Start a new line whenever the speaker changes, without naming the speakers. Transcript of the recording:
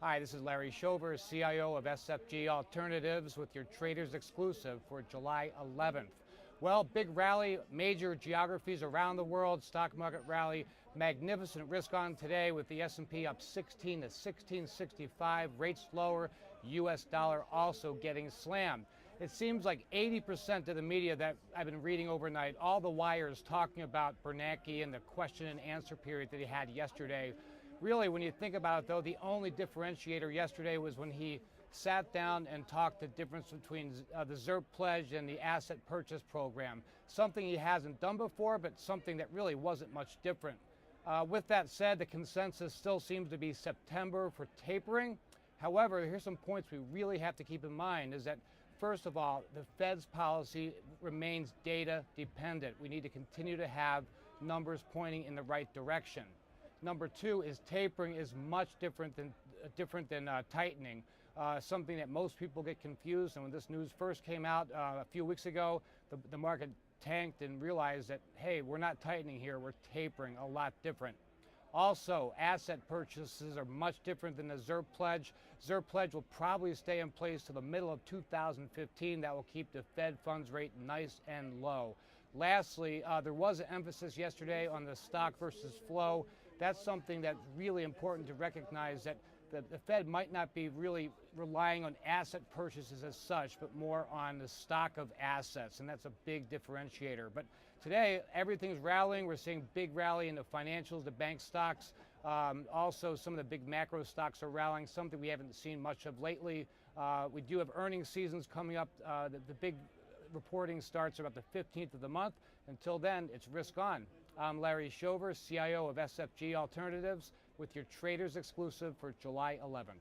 Hi, this is Larry Shover, CIO of SFG Alternatives with your Traders Exclusive for July 11th. Well, big rally, major geographies around the world, stock market rally, magnificent risk on today with the S&P up 16 to 1665, rates lower, U.S. dollar also getting slammed. It seems like 80% of the media that I've been reading overnight, all the wires talking about Bernanke and the question and answer period that he had yesterday. Really, when you think about it, though, the only differentiator yesterday was when he sat down and talked the difference between the ZIRP pledge and the asset purchase program. Something he hasn't done before, but something that really wasn't much different. With that said, the consensus still seems to be September for tapering. However, here's some points we really have to keep in mind is that, first of all, the Fed's policy remains data dependent. We need to continue to have numbers pointing in the right direction. Number two is tapering is much different than tightening, something that most people get confused. And when this news first came out a few weeks ago, the market tanked and realized that, hey, we're not tightening here, we're tapering, a lot different. Also, asset purchases are much different than the ZIRP pledge. ZIRP pledge will probably stay in place to the middle of 2015. That will keep the Fed funds rate nice and low. Lastly, there was an emphasis yesterday on the stock versus flow. That's something that's really important to recognize, that the Fed might not be really relying on asset purchases as such, but more on the stock of assets, and that's a big differentiator. But today, everything's rallying. We're seeing big rally in the financials, the bank stocks. Also, some of the big macro stocks are rallying, something we haven't seen much of lately. We do have earnings seasons coming up. The big reporting starts about the 15th of the month. Until then, it's risk on. I'm Larry Shover, CIO of SFG Alternatives with your Traders Exclusive for July 11th.